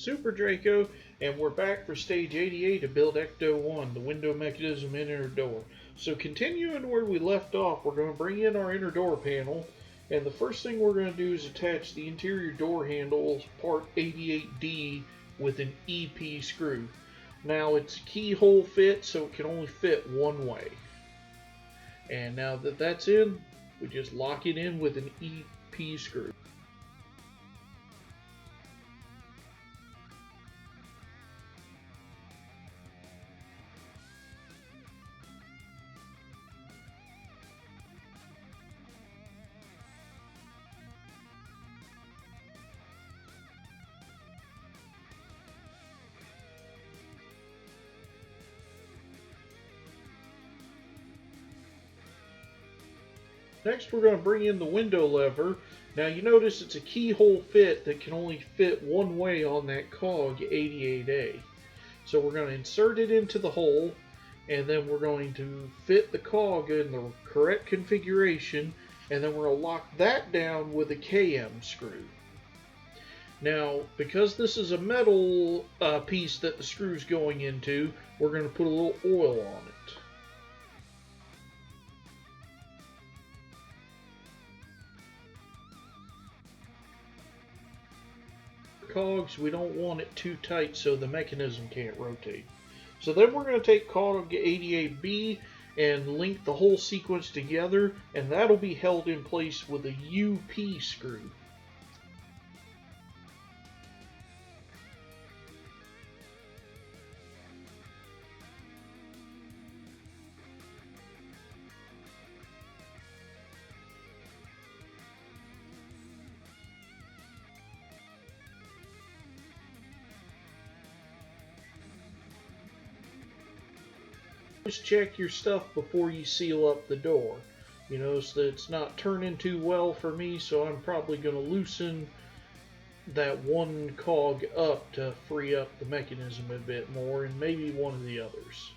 Super Draco, and we're back for stage 88 to build Ecto-1, the window mechanism in inner door. So continuing where we left off, we're going to bring in our inner door panel, and the first thing we're going to do is attach the interior door handles, part 88D, with an EP screw. Now it's keyhole fit, so it can only fit one way. And now that that's in, we just lock it in with an EP screw. Next, we're going to bring in the window lever. Now you notice it's a keyhole fit that can only fit one way on that cog 88A. So we're going to insert it into the hole, and then we're going to fit the cog in the correct configuration, and then we're going to lock that down with a KM screw. Now, because this is a metal piece that the screw's going into, we're going to put a little oil on it. Cogs, we don't want it too tight so the mechanism can't rotate. So then we're going to take cog 88B and link the whole sequence together, and that'll be held in place with a UP screw. Always check your stuff before you seal up the door, you know, so that it's not turning too well for me, so I'm probably going to loosen that one cog up to free up the mechanism a bit more, and maybe one of the others.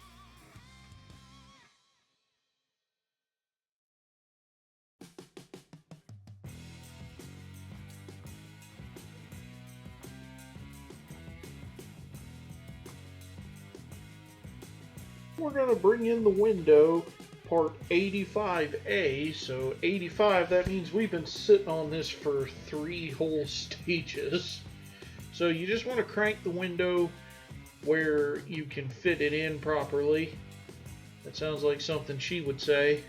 We're going to bring in the window, part 85A. So 85, that means we've been sitting on this for 3 whole stages. So you just want to crank the window where you can fit it in properly. That sounds like something she would say.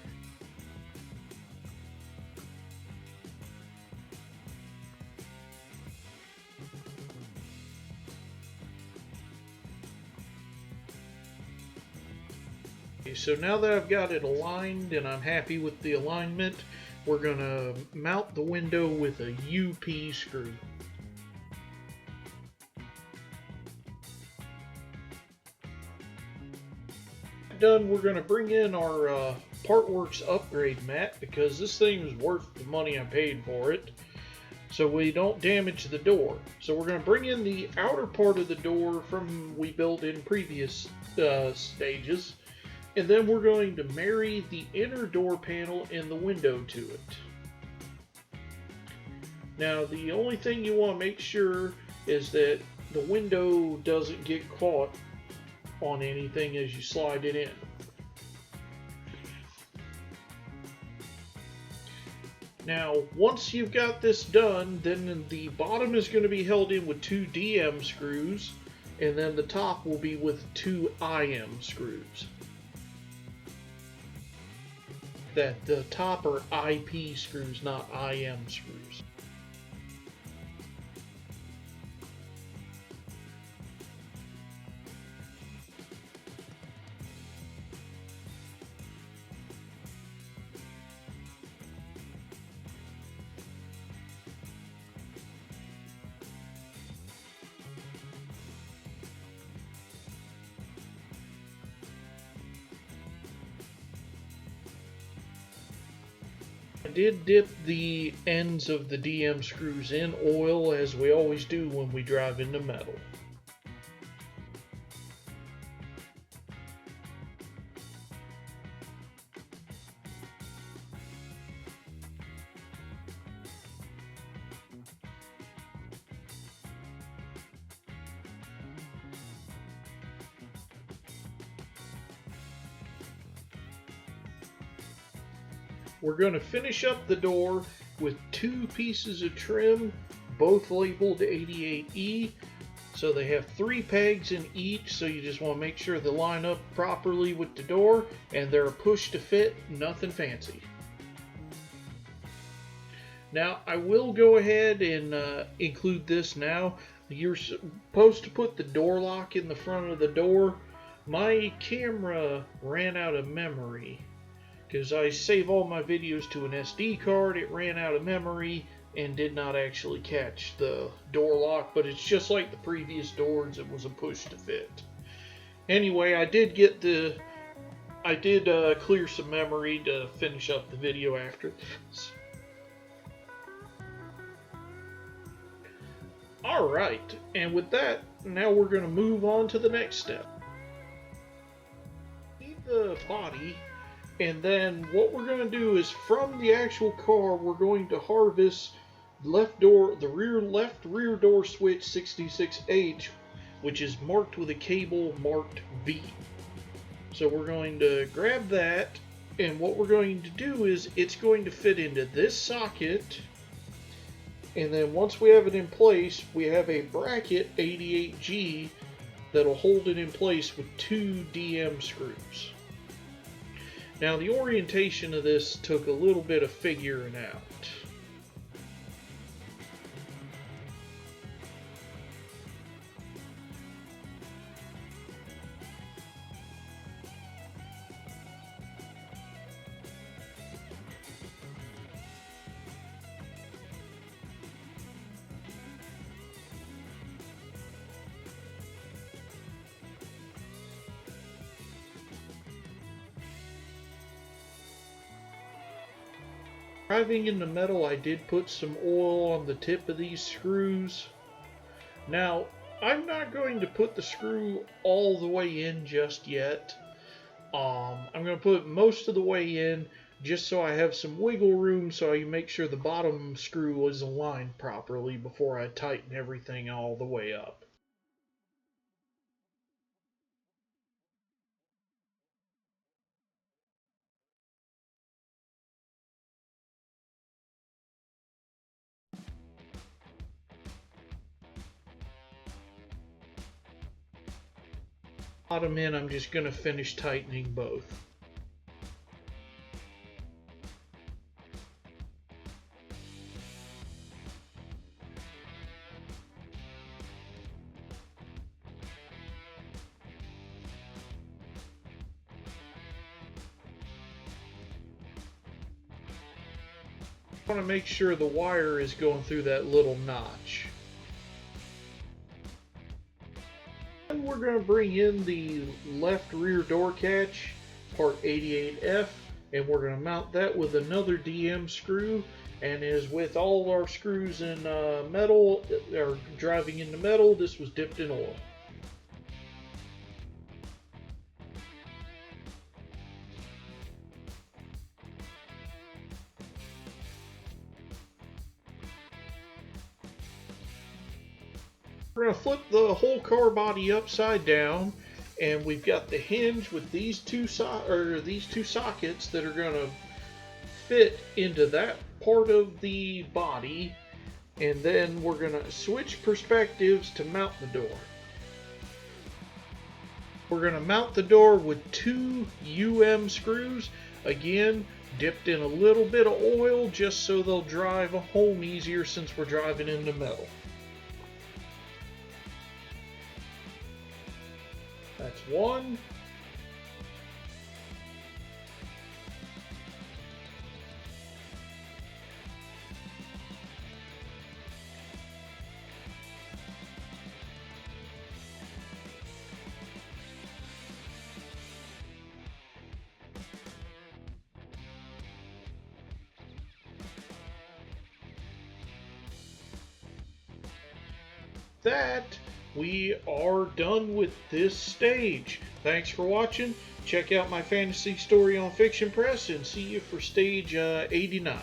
So now that I've got it aligned and I'm happy with the alignment, we're going to mount the window with a UP screw. Done, we're going to bring in our Partworks upgrade mat, because this thing is worth the money I paid for it, so we don't damage the door. So we're going to bring in the outer part of the door from we built in previous stages. And then we're going to marry the inner door panel and the window to it. Now, the only thing you want to make sure is that the window doesn't get caught on anything as you slide it in. Now, once you've got this done, then the bottom is going to be held in with 2 DM screws, and then the top will be with 2 IM screws. That the top are IP screws, not IM screws. I did dip the ends of the DM screws in oil, as we always do when we drive into metal. we're going to finish up the door with 2 pieces of trim, both labeled 88E. So they have 3 pegs in each, so you just want to make sure they line up properly with the door, and they're a push to fit, nothing fancy. Now, I will go ahead and include this now. You're supposed to put the door lock in the front of the door. My camera ran out of memory because I save all my videos to an SD card. It ran out of memory and did not actually catch the door lock, but it's just like the previous doors. It was a push to fit. Anyway, I did clear some memory to finish up the video after this. Alright, and with that, now we're going to move on to the next step. Need the body, and then what we're going to do is from the actual car, we're going to harvest the left rear door switch 66H, which is marked with a cable marked V. So we're going to grab that, and what we're going to do is it's going to fit into this socket. And then once we have it in place, we have a bracket 88G that'll hold it in place with 2 DM screws. Now the orientation of this took a little bit of figuring out. Driving in the metal, I did put some oil on the tip of these screws. Now, I'm not going to put the screw all the way in just yet. I'm going to put most of the way in just so I have some wiggle room so I can make sure the bottom screw is aligned properly before I tighten everything all the way up. Bottom end, I'm just going to finish tightening both. I want to make sure the wire is going through that little notch. And we're going to bring in the left rear door catch, part 88F, and we're going to mount that with another DM screw. And as with all our screws in metal, or driving into metal, this was dipped in oil. We're going to flip the whole car body upside down, and we've got the hinge with these two sockets that are going to fit into that part of the body, and then we're going to switch perspectives to mount the door. We're going to mount the door with 2 screws, again dipped in a little bit of oil just so they'll drive home easier since we're driving into metal. That's 1. That we are done with this stage. Thanks for watching. Check out my fantasy story on Fiction Press and see you for stage 89.